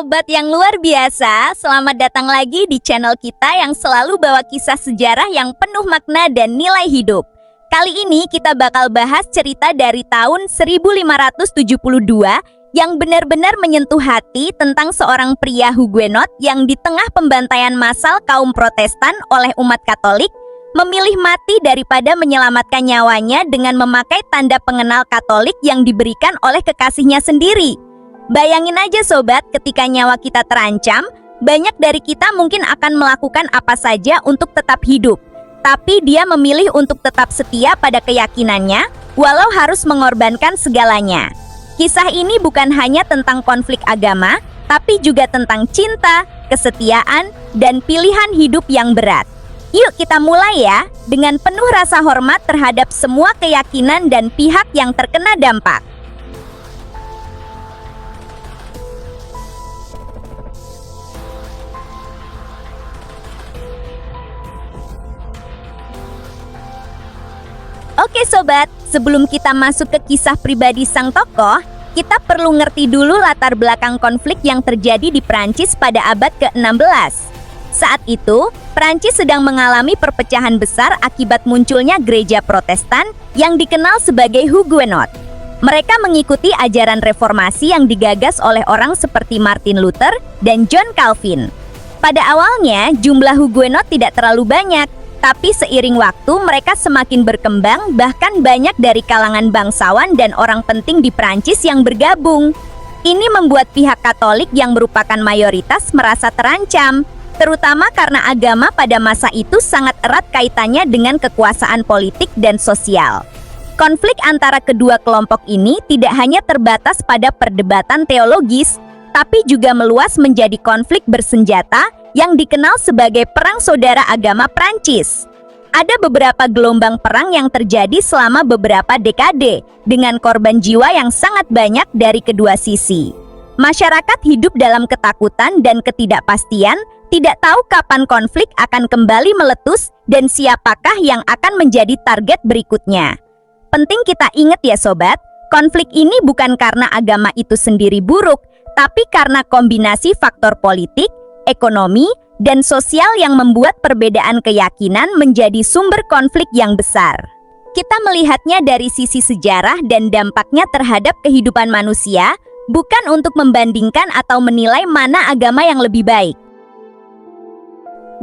sobat yang luar biasa, selamat datang lagi di channel kita yang selalu bawa kisah sejarah yang penuh makna dan nilai hidup. Kali ini kita bakal bahas cerita dari tahun 1572 yang benar-benar menyentuh hati tentang seorang pria Huguenot yang di tengah pembantaian massal kaum Protestan oleh umat Katolik, memilih mati daripada menyelamatkan nyawanya dengan memakai tanda pengenal Katolik yang diberikan oleh kekasihnya sendiri. Bayangin aja sobat, ketika nyawa kita terancam, banyak dari kita mungkin akan melakukan apa saja untuk tetap hidup. Tapi dia memilih untuk tetap setia pada keyakinannya, walau harus mengorbankan segalanya. Kisah ini bukan hanya tentang konflik agama, tapi juga tentang cinta, kesetiaan, dan pilihan hidup yang berat. Yuk kita mulai ya, dengan penuh rasa hormat terhadap semua keyakinan dan pihak yang terkena dampak. Oke sobat, sebelum kita masuk ke kisah pribadi sang tokoh, kita perlu ngerti dulu latar belakang konflik yang terjadi di Prancis pada abad ke-16. Saat itu, Prancis sedang mengalami perpecahan besar akibat munculnya gereja Protestan yang dikenal sebagai Huguenot. Mereka mengikuti ajaran reformasi yang digagas oleh orang seperti Martin Luther dan John Calvin. Pada awalnya, jumlah Huguenot tidak terlalu banyak, tapi seiring waktu mereka semakin berkembang, bahkan banyak dari kalangan bangsawan dan orang penting di Prancis yang bergabung. Ini membuat pihak Katolik yang merupakan mayoritas merasa terancam, terutama karena agama pada masa itu sangat erat kaitannya dengan kekuasaan politik dan sosial. Konflik antara kedua kelompok ini tidak hanya terbatas pada perdebatan teologis, tapi juga meluas menjadi konflik bersenjata yang dikenal sebagai Perang Saudara Agama Prancis. Ada beberapa gelombang perang yang terjadi selama beberapa dekade, dengan korban jiwa yang sangat banyak dari kedua sisi. Masyarakat hidup dalam ketakutan dan ketidakpastian, tidak tahu kapan konflik akan kembali meletus dan siapakah yang akan menjadi target berikutnya. Penting kita ingat ya sobat, konflik ini bukan karena agama itu sendiri buruk, tapi karena kombinasi faktor politik, ekonomi, dan sosial yang membuat perbedaan keyakinan menjadi sumber konflik yang besar. Kita melihatnya dari sisi sejarah dan dampaknya terhadap kehidupan manusia, bukan untuk membandingkan atau menilai mana agama yang lebih baik.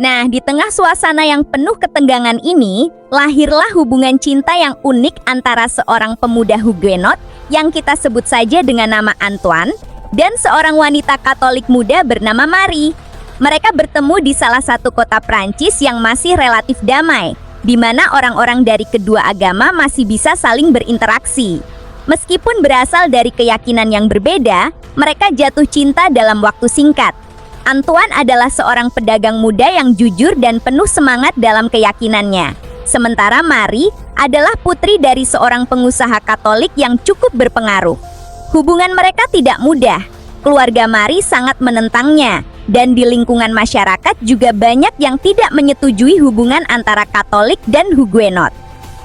Nah, di tengah suasana yang penuh ketegangan ini, lahirlah hubungan cinta yang unik antara seorang pemuda Huguenot yang kita sebut saja dengan nama Antoine dan seorang wanita Katolik muda bernama Marie. Mereka bertemu di salah satu kota Prancis yang masih relatif damai, di mana orang-orang dari kedua agama masih bisa saling berinteraksi. Meskipun berasal dari keyakinan yang berbeda, mereka jatuh cinta dalam waktu singkat. Antoine adalah seorang pedagang muda yang jujur dan penuh semangat dalam keyakinannya. Sementara Marie adalah putri dari seorang pengusaha Katolik yang cukup berpengaruh. Hubungan mereka tidak mudah. Keluarga Marie sangat menentangnya, dan di lingkungan masyarakat juga banyak yang tidak menyetujui hubungan antara Katolik dan Huguenot.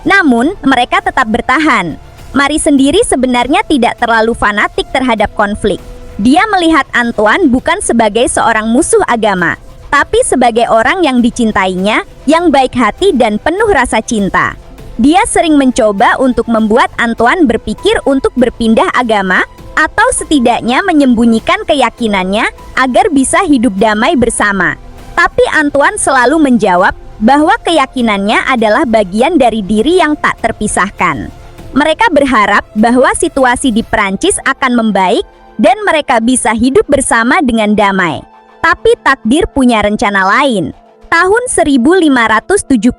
Namun, mereka tetap bertahan. Marie sendiri sebenarnya tidak terlalu fanatik terhadap konflik. Dia melihat Antoine bukan sebagai seorang musuh agama, tapi sebagai orang yang dicintainya, yang baik hati dan penuh rasa cinta. Dia sering mencoba untuk membuat Antoine berpikir untuk berpindah agama, atau setidaknya menyembunyikan keyakinannya agar bisa hidup damai bersama. Tapi Antoine selalu menjawab bahwa keyakinannya adalah bagian dari diri yang tak terpisahkan. Mereka berharap bahwa situasi di Prancis akan membaik dan mereka bisa hidup bersama dengan damai. Tapi takdir punya rencana lain. Tahun 1572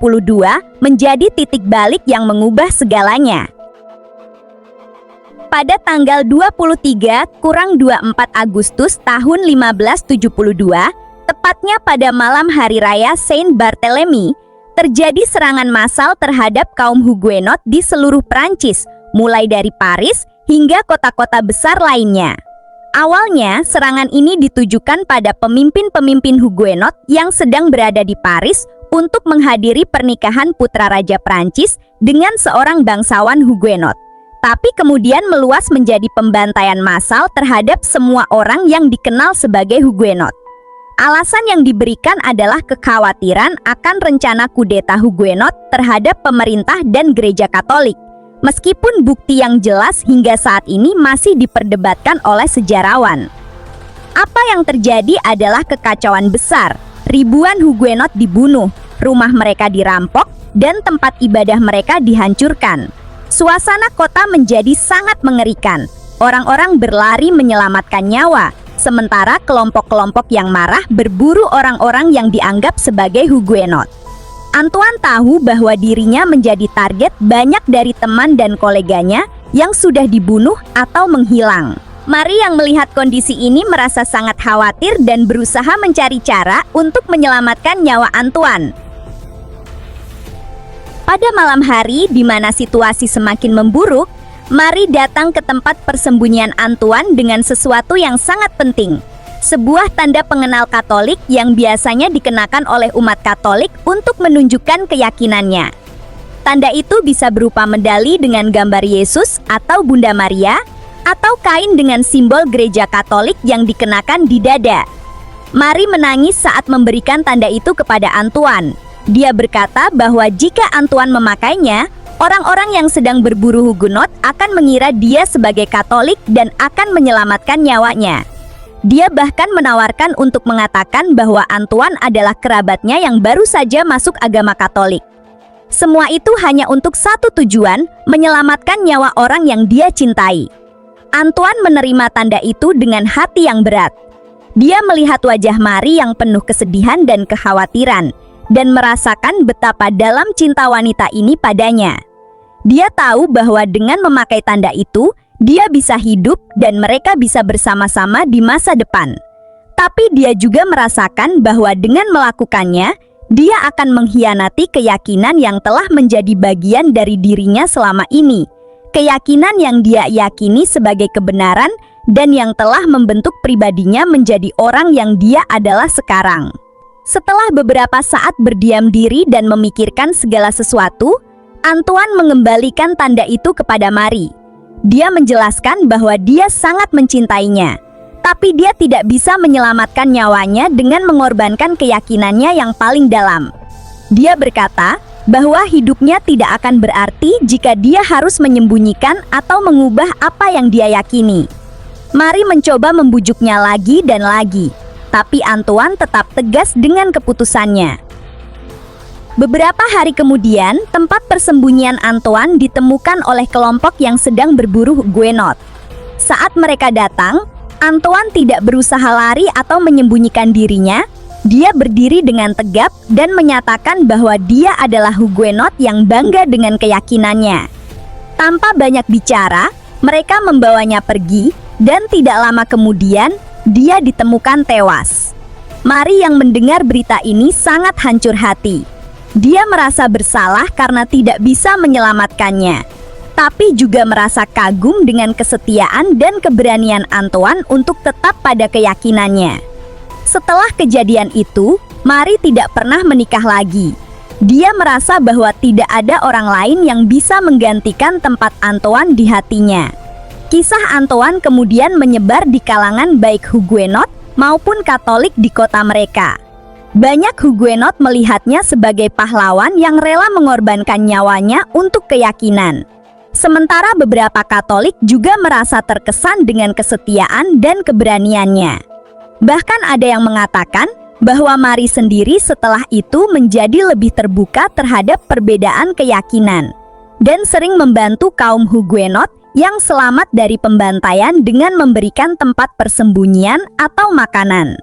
menjadi titik balik yang mengubah segalanya. Pada tanggal 23-24 Agustus tahun 1572, tepatnya pada malam hari raya Saint Barthélemy, terjadi serangan massal terhadap kaum Huguenot di seluruh Prancis, mulai dari Paris hingga kota-kota besar lainnya. Awalnya, serangan ini ditujukan pada pemimpin-pemimpin Huguenot yang sedang berada di Paris untuk menghadiri pernikahan putra raja Prancis dengan seorang bangsawan Huguenot. tapi kemudian meluas menjadi pembantaian massal terhadap semua orang yang dikenal sebagai Huguenot. Alasan yang diberikan adalah kekhawatiran akan rencana kudeta Huguenot terhadap pemerintah dan gereja Katolik, meskipun bukti yang jelas hingga saat ini masih diperdebatkan oleh sejarawan. Apa yang terjadi adalah kekacauan besar. Ribuan Huguenot dibunuh, rumah mereka dirampok, dan tempat ibadah mereka dihancurkan. Suasana kota menjadi sangat mengerikan. Orang-orang berlari menyelamatkan nyawa, sementara kelompok-kelompok yang marah berburu orang-orang yang dianggap sebagai Huguenot. Antoine tahu bahwa dirinya menjadi target banyak dari teman dan koleganya yang sudah dibunuh atau menghilang. Marie yang melihat kondisi ini merasa sangat khawatir dan berusaha mencari cara untuk menyelamatkan nyawa Antoine. Pada malam hari, di mana situasi semakin memburuk, Marie datang ke tempat persembunyian Antoine dengan sesuatu yang sangat penting. Sebuah tanda pengenal Katolik yang biasanya dikenakan oleh umat Katolik untuk menunjukkan keyakinannya. Tanda itu bisa berupa medali dengan gambar Yesus atau Bunda Maria, atau kain dengan simbol gereja Katolik yang dikenakan di dada. Marie menangis saat memberikan tanda itu kepada Antoine. Dia berkata bahwa jika Antoine memakainya, orang-orang yang sedang berburu Huguenot akan mengira dia sebagai Katolik dan akan menyelamatkan nyawanya. Dia bahkan menawarkan untuk mengatakan bahwa Antoine adalah kerabatnya yang baru saja masuk agama Katolik. Semua itu hanya untuk satu tujuan, menyelamatkan nyawa orang yang dia cintai. Antoine menerima tanda itu dengan hati yang berat. Dia melihat wajah Marie yang penuh kesedihan dan kekhawatiran, dan merasakan betapa dalam cinta wanita ini padanya. Dia tahu bahwa dengan memakai tanda itu, dia bisa hidup dan mereka bisa bersama-sama di masa depan. Tapi dia juga merasakan bahwa dengan melakukannya, dia akan mengkhianati keyakinan yang telah menjadi bagian dari dirinya selama ini. Keyakinan yang dia yakini sebagai kebenaran dan yang telah membentuk pribadinya menjadi orang yang dia adalah sekarang. Setelah beberapa saat berdiam diri dan memikirkan segala sesuatu, Antoine mengembalikan tanda itu kepada Marie. Dia menjelaskan bahwa dia sangat mencintainya, tapi dia tidak bisa menyelamatkan nyawanya dengan mengorbankan keyakinannya yang paling dalam. Dia berkata bahwa hidupnya tidak akan berarti jika dia harus menyembunyikan atau mengubah apa yang dia yakini. Marie mencoba membujuknya lagi dan lagi, tapi Antoine tetap tegas dengan keputusannya. Beberapa hari kemudian, tempat persembunyian Antoine ditemukan oleh kelompok yang sedang berburu Huguenot. Saat mereka datang, Antoine tidak berusaha lari atau menyembunyikan dirinya. Dia berdiri dengan tegap dan menyatakan bahwa dia adalah Huguenot yang bangga dengan keyakinannya. Tanpa banyak bicara, mereka membawanya pergi, dan tidak lama kemudian, dia ditemukan tewas. Marie yang mendengar berita ini sangat hancur hati. Dia merasa bersalah karena tidak bisa menyelamatkannya, tapi juga merasa kagum dengan kesetiaan dan keberanian Antoine untuk tetap pada keyakinannya. Setelah kejadian itu, Marie tidak pernah menikah lagi. Dia merasa bahwa tidak ada orang lain yang bisa menggantikan tempat Antoine di hatinya. Kisah Antoine kemudian menyebar di kalangan baik Huguenot maupun Katolik di kota mereka. Banyak Huguenot melihatnya sebagai pahlawan yang rela mengorbankan nyawanya untuk keyakinan. Sementara beberapa Katolik juga merasa terkesan dengan kesetiaan dan keberaniannya. Bahkan ada yang mengatakan bahwa Marie sendiri setelah itu menjadi lebih terbuka terhadap perbedaan keyakinan dan sering membantu kaum Huguenot yang selamat dari pembantaian dengan memberikan tempat persembunyian atau makanan.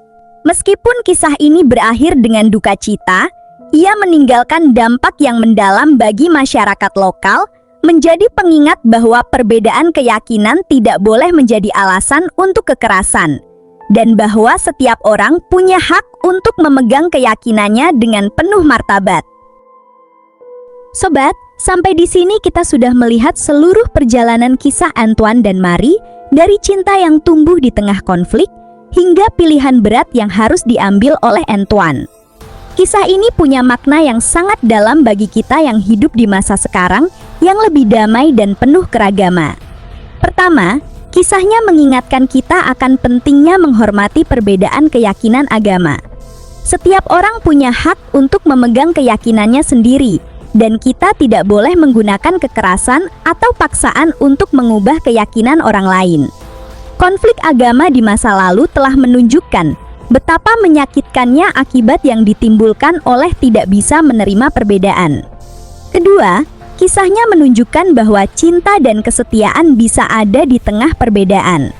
Meskipun kisah ini berakhir dengan duka cita, ia meninggalkan dampak yang mendalam bagi masyarakat lokal, menjadi pengingat bahwa perbedaan keyakinan tidak boleh menjadi alasan untuk kekerasan, dan bahwa setiap orang punya hak untuk memegang keyakinannya dengan penuh martabat. Sobat, sampai di sini kita sudah melihat seluruh perjalanan kisah Antoine dan Marie, dari cinta yang tumbuh di tengah konflik, hingga pilihan berat yang harus diambil oleh Antoine. Kisah ini punya makna yang sangat dalam bagi kita yang hidup di masa sekarang, yang lebih damai dan penuh keragaman. Pertama, kisahnya mengingatkan kita akan pentingnya menghormati perbedaan keyakinan agama. Setiap orang punya hak untuk memegang keyakinannya sendiri, dan kita tidak boleh menggunakan kekerasan atau paksaan untuk mengubah keyakinan orang lain. Konflik agama di masa lalu telah menunjukkan betapa menyakitkannya akibat yang ditimbulkan oleh tidak bisa menerima perbedaan. Kedua, kisahnya menunjukkan bahwa cinta dan kesetiaan bisa ada di tengah perbedaan.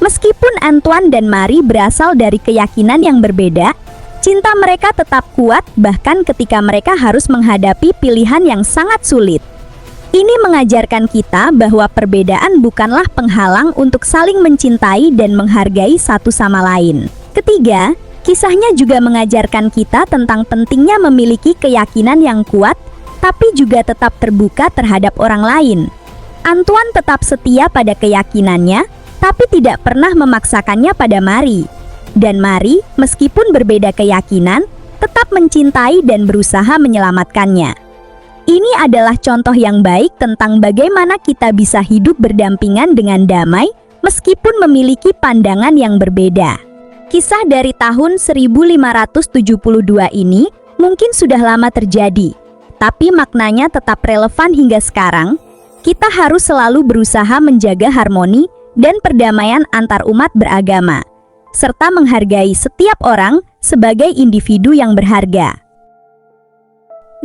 Meskipun Antoine dan Marie berasal dari keyakinan yang berbeda, cinta mereka tetap kuat bahkan ketika mereka harus menghadapi pilihan yang sangat sulit. Ini mengajarkan kita bahwa perbedaan bukanlah penghalang untuk saling mencintai dan menghargai satu sama lain. Ketiga, kisahnya juga mengajarkan kita tentang pentingnya memiliki keyakinan yang kuat, tapi juga tetap terbuka terhadap orang lain. Antoine tetap setia pada keyakinannya, tapi tidak pernah memaksakannya pada Marie. Dan Marie, meskipun berbeda keyakinan, tetap mencintai dan berusaha menyelamatkannya. Ini adalah contoh yang baik tentang bagaimana kita bisa hidup berdampingan dengan damai meskipun memiliki pandangan yang berbeda. Kisah dari tahun 1572 ini mungkin sudah lama terjadi, tapi maknanya tetap relevan hingga sekarang. Kita harus selalu berusaha menjaga harmoni dan perdamaian antar umat beragama, serta menghargai setiap orang sebagai individu yang berharga.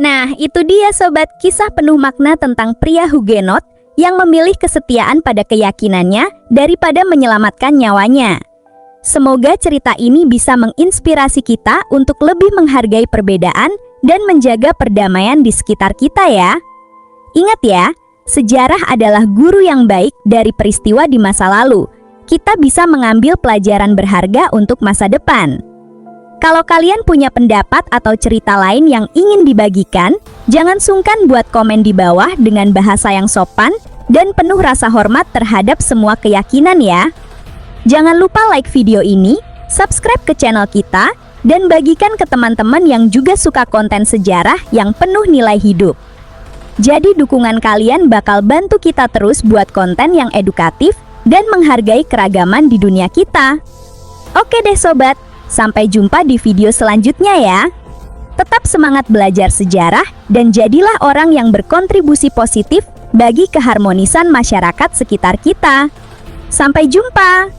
Nah, itu dia sobat, kisah penuh makna tentang pria Huguenot yang memilih kesetiaan pada keyakinannya daripada menyelamatkan nyawanya. Semoga cerita ini bisa menginspirasi kita untuk lebih menghargai perbedaan dan menjaga perdamaian di sekitar kita ya. Ingat ya, sejarah adalah guru yang baik dari peristiwa di masa lalu. Kita bisa mengambil pelajaran berharga untuk masa depan. Kalau kalian punya pendapat atau cerita lain yang ingin dibagikan, jangan sungkan buat komen di bawah dengan bahasa yang sopan dan penuh rasa hormat terhadap semua keyakinan ya. Jangan lupa like video ini, subscribe ke channel kita, dan bagikan ke teman-teman yang juga suka konten sejarah yang penuh nilai hidup. Jadi dukungan kalian bakal bantu kita terus buat konten yang edukatif dan menghargai keragaman di dunia kita. Oke deh sobat, sampai jumpa di video selanjutnya ya. Tetap semangat belajar sejarah dan jadilah orang yang berkontribusi positif bagi keharmonisan masyarakat sekitar kita. Sampai jumpa.